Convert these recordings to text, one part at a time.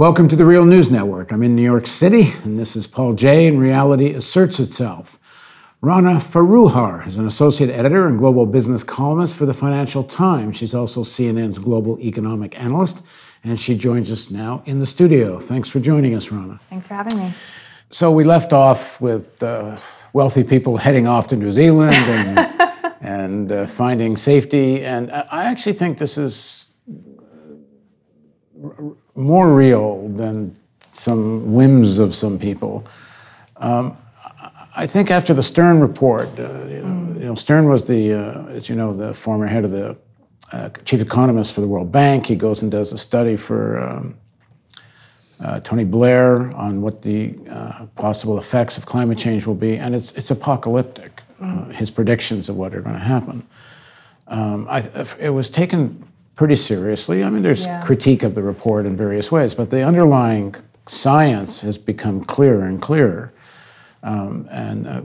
Welcome to the Real News Network. I'm in New York City, and this is Paul Jay, and Reality Asserts Itself. Rana Foroohar is an associate editor and global business columnist for the Financial Times. She's also CNN's global economic analyst, and she joins us now in the studio. Thanks for joining us, Rana. Thanks for having me. So we left off with wealthy people heading off to New Zealand and finding safety, and I actually think this is more real than some whims of some people. I think after the Stern report, Stern was as you know, the former head of the chief economist for the World Bank. He goes and does a study for Tony Blair on what the possible effects of climate change will be, and it's apocalyptic. His predictions of what are going to happen. It was taken pretty seriously. I mean, there's critique of the report in various ways, but the underlying science has become clearer and clearer.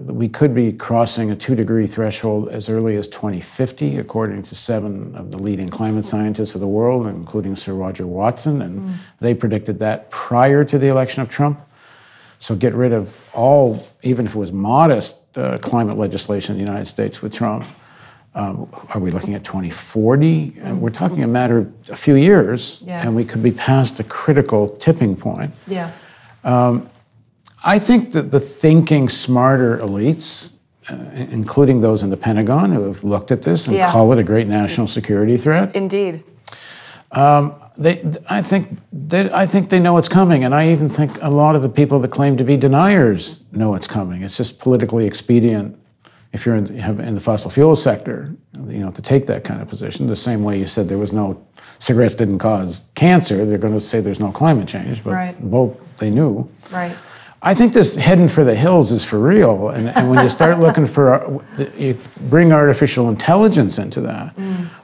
We could be crossing a 2-degree threshold as early as 2050, according to 7 of the leading climate scientists of the world, including Sir Roger Watson, and they predicted that prior to the election of Trump. So get rid of all, even if it was modest, climate legislation in the United States with Trump. Are we looking at 2040? And we're talking a matter of a few years, and we could be past a critical tipping point. I think that the thinking smarter elites, including those in the Pentagon who have looked at this and call it a great national security threat. Indeed. I think they know it's coming, and I even think a lot of the people that claim to be deniers know it's coming. It's just politically expedient, if you're in the fossil fuel sector, to take that kind of position. The same way you said cigarettes didn't cause cancer, they're going to say there's no climate change, but both they knew. Right. I think this heading for the hills is for real, and when you start looking you bring artificial intelligence into that,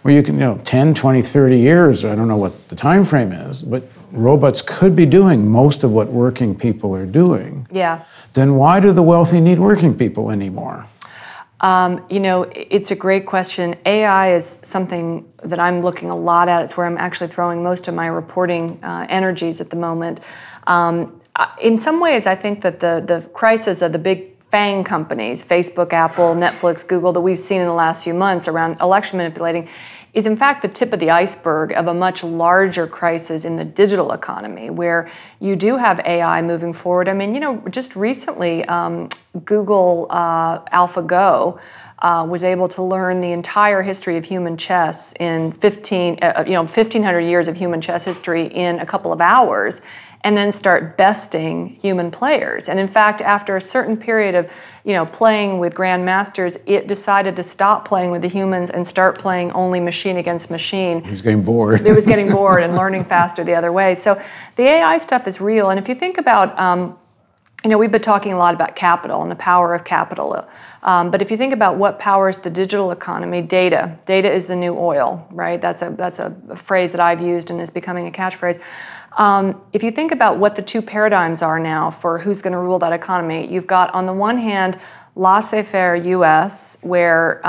where you can, 10, 20, 30 years, I don't know what the time frame is, but robots could be doing most of what working people are doing. Then why do the wealthy need working people anymore? It's a great question. AI is something that I'm looking a lot at. It's where I'm actually throwing most of my reporting energies at the moment. In some ways, I think that the crisis of the big FANG companies, Facebook, Apple, Netflix, Google, that we've seen in the last few months around election manipulating, is in fact the tip of the iceberg of a much larger crisis in the digital economy, where you do have AI moving forward. I mean, just recently, Google AlphaGo was able to learn the entire history of human chess in 1,500 years of human chess history in a couple of hours, and then start besting human players. And in fact, after a certain period of playing with grandmasters, it decided to stop playing with the humans and start playing only machine against machine. It was getting bored. It was getting bored and learning faster the other way. So the AI stuff is real. And if you think about, we've been talking a lot about capital and the power of capital. But if you think about what powers the digital economy, data is the new oil, right? That's a phrase that I've used and is becoming a catchphrase. If you think about what the two paradigms are now for who's going to rule that economy, you've got on the one hand laissez-faire U.S., where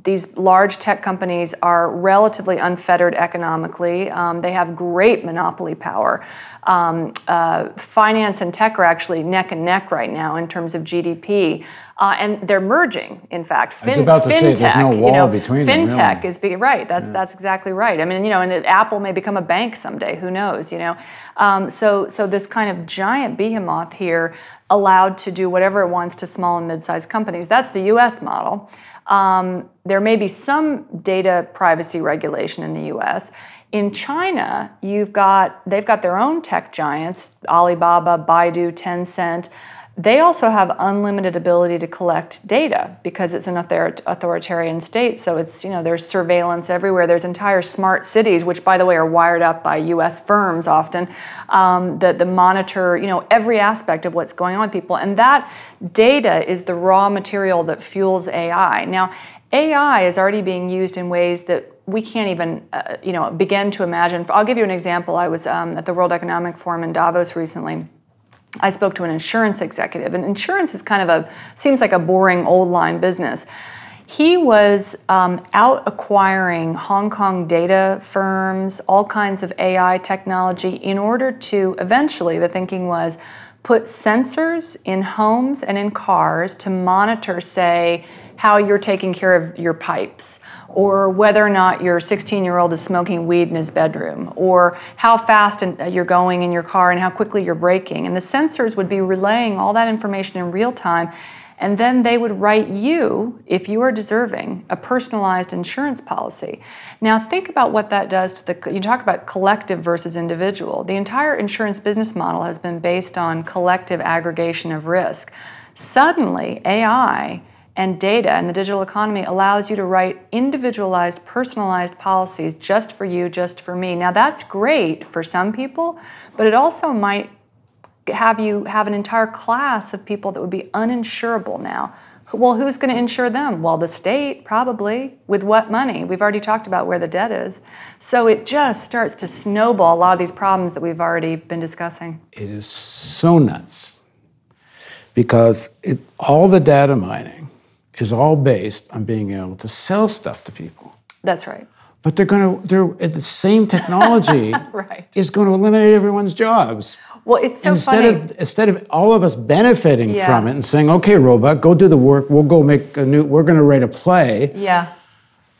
these large tech companies are relatively unfettered economically. They have great monopoly power. Finance and tech are actually neck and neck right now in terms of GDP. And they're merging, in fact. I was about to say, there's no wall between them, really. Fintech is big, right? That's exactly right. I mean, and Apple may become a bank someday. Who knows? So this kind of giant behemoth here, allowed to do whatever it wants to small and mid-sized companies. That's the U.S. model. There may be some data privacy regulation in the U.S. In China, they've got their own tech giants, Alibaba, Baidu, Tencent. They also have unlimited ability to collect data because it's an authoritarian state. So it's, there's surveillance everywhere. There's entire smart cities, which by the way are wired up by US firms often, that monitor, every aspect of what's going on with people. And that data is the raw material that fuels AI. Now, AI is already being used in ways that we can't even, begin to imagine. I'll give you an example. I was at the World Economic Forum in Davos recently. I spoke to an insurance executive, and insurance is seems like a boring old line business. He was out acquiring Hong Kong data firms, all kinds of AI technology, in order to eventually, the thinking was, put sensors in homes and in cars to monitor, say, how you're taking care of your pipes, or whether or not your 16-year-old is smoking weed in his bedroom, or how fast you're going in your car and how quickly you're braking. And the sensors would be relaying all that information in real time, and then they would write you, if you are deserving, a personalized insurance policy. Now think about what that does to you talk about collective versus individual. The entire insurance business model has been based on collective aggregation of risk. Suddenly, AI and data and the digital economy allows you to write individualized, personalized policies just for you, just for me. Now that's great for some people, but it also might have you have an entire class of people that would be uninsurable now. Well, who's going to insure them? Well, the state, probably. With what money? We've already talked about where the debt is. So it just starts to snowball a lot of these problems that we've already been discussing. It is so nuts because all the data mining is all based on being able to sell stuff to people. That's right. But the same technology right. is going to eliminate everyone's jobs. Well, it's so funny. Instead of all of us benefiting from it and saying, okay, robot, go do the work, we're going to write a play. Yeah.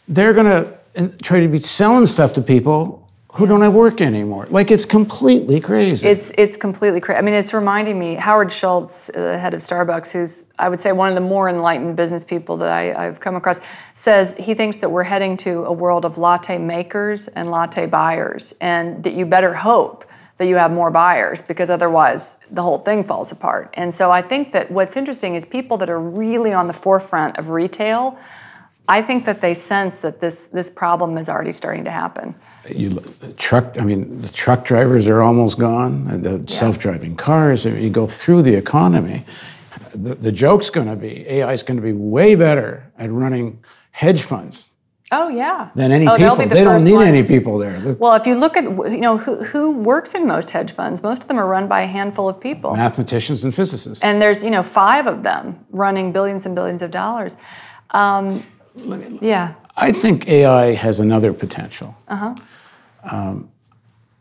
They're going to try to be selling stuff to people who don't have work anymore. Like, it's completely crazy. It's completely crazy. I mean, it's reminding me, Howard Schultz, the head of Starbucks, who's, I would say, one of the more enlightened business people that I've come across, says he thinks that we're heading to a world of latte makers and latte buyers, and that you better hope that you have more buyers, because otherwise the whole thing falls apart. And so I think that what's interesting is people that are really on the forefront of retail, I think that they sense that this problem is already starting to happen. The truck drivers are almost gone. The self-driving cars. You go through the economy. The joke's going to be AI is going to be way better at running hedge funds. Oh yeah. Than any people. They don't need any people there. Well, if you look at who works in most hedge funds, most of them are run by a handful of people. Mathematicians and physicists. And there's 5 of them running billions and billions of dollars. Yeah. I think AI has another potential. And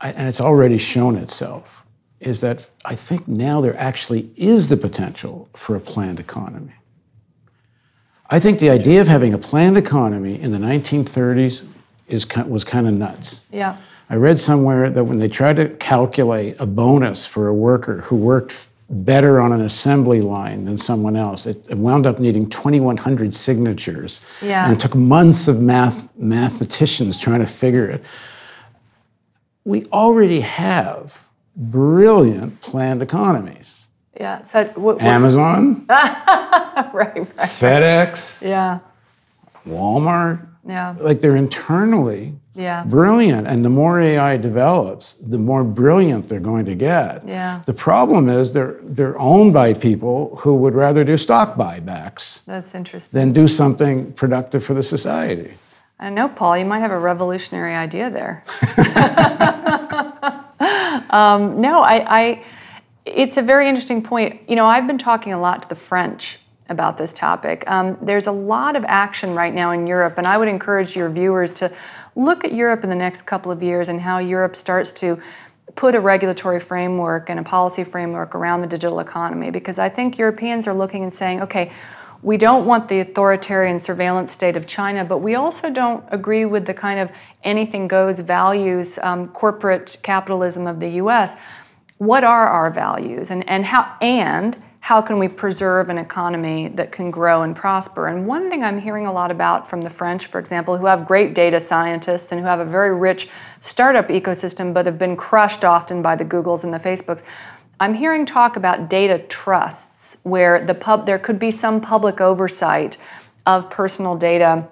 it's already shown itself, is that I think now there actually is the potential for a planned economy. I think the idea of having a planned economy in the 1930s was kind of nuts. Yeah. I read somewhere that when they tried to calculate a bonus for a worker who worked better on an assembly line than someone else, it wound up needing 2,100 signatures. Yeah. And it took months of mathematicians trying to figure it. We already have brilliant planned economies. Yeah. So Amazon. right. FedEx. Yeah. Walmart. Yeah. Like, they're internally brilliant. And the more AI develops, the more brilliant they're going to get. Yeah. The problem is they're owned by people who would rather do stock buybacks. That's interesting. Than do something productive for the society. I don't know, Paul, you might have a revolutionary idea there. It's a very interesting point. I've been talking a lot to the French about this topic. There's a lot of action right now in Europe, and I would encourage your viewers to look at Europe in the next couple of years and how Europe starts to put a regulatory framework and a policy framework around the digital economy, because I think Europeans are looking and saying, okay, we don't want the authoritarian surveillance state of China, but we also don't agree with the kind of anything goes values, corporate capitalism of the US. What are our values, and how can we preserve an economy that can grow and prosper? And one thing I'm hearing a lot about from the French, for example, who have great data scientists and who have a very rich startup ecosystem, but have been crushed often by the Googles and the Facebooks, I'm hearing talk about data trusts, where there could be some public oversight of personal data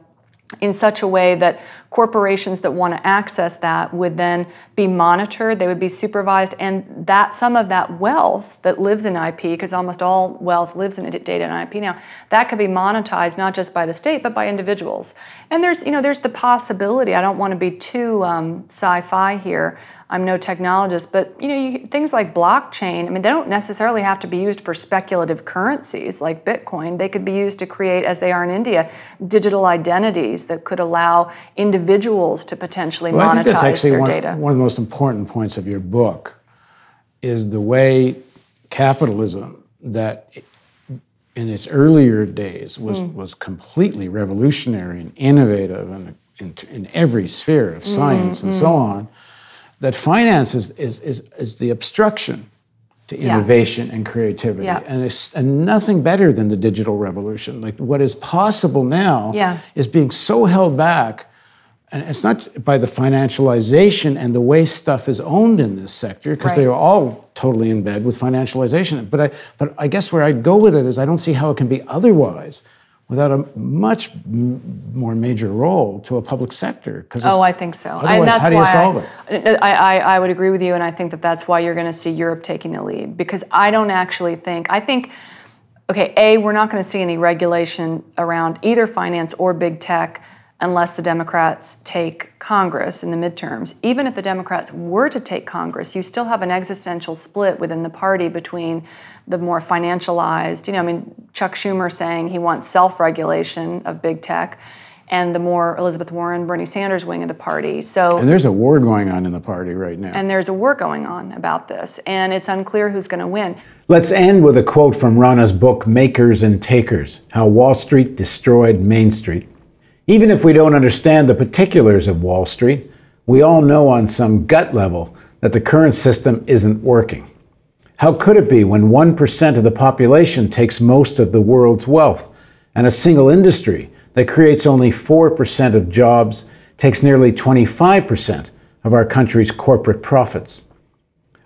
in such a way that corporations that want to access that would then be monitored, they would be supervised, and that some of that wealth that lives in IP, because almost all wealth lives in data and IP now, that could be monetized not just by the state but by individuals. And there's the possibility, I don't want to be too sci-fi here, I'm no technologist, but things like blockchain, I mean, they don't necessarily have to be used for speculative currencies like Bitcoin. They could be used to create, as they are in India, digital identities that could allow individuals to potentially monetize I think that's actually their data. One of the most important points of your book is the way capitalism, that in its earlier days was completely revolutionary and innovative and in every sphere of science and so on, that finance is the obstruction to innovation and creativity. And nothing better than the digital revolution. Like what is possible now is being so held back, and it's not by the financialization and the way stuff is owned in this sector, because they are all totally in bed with financialization. But I guess where I'd go with it is I don't see how it can be otherwise without a much more major role to a public sector. I think so. Otherwise, and that's how do you solve it? I would agree with you, and I think that's why you're going to see Europe taking the lead, because I don't actually think, okay, we're not going to see any regulation around either finance or big tech unless the Democrats take Congress in the midterms. Even if the Democrats were to take Congress, you still have an existential split within the party between the more financialized, Chuck Schumer saying he wants self-regulation of big tech, and the more Elizabeth Warren, Bernie Sanders wing of the party. And there's a war going on in the party right now. And there's a war going on about this, and it's unclear who's going to win. Let's end with a quote from Rana's book, Makers and Takers: How Wall Street Destroyed Main Street. Even if we don't understand the particulars of Wall Street, we all know on some gut level that the current system isn't working. How could it be when 1% of the population takes most of the world's wealth, and a single industry that creates only 4% of jobs takes nearly 25% of our country's corporate profits?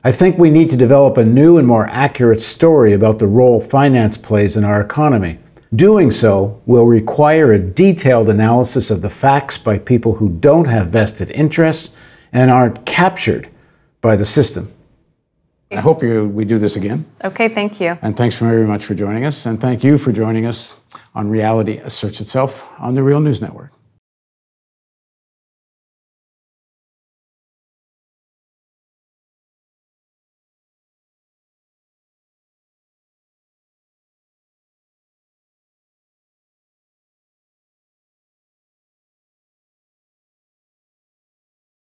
I think we need to develop a new and more accurate story about the role finance plays in our economy. Doing so will require a detailed analysis of the facts by people who don't have vested interests and aren't captured by the system. I hope we do this again. Okay, thank you. And thanks very much for joining us. And thank you for joining us on Reality Asserts Itself on the Real News Network.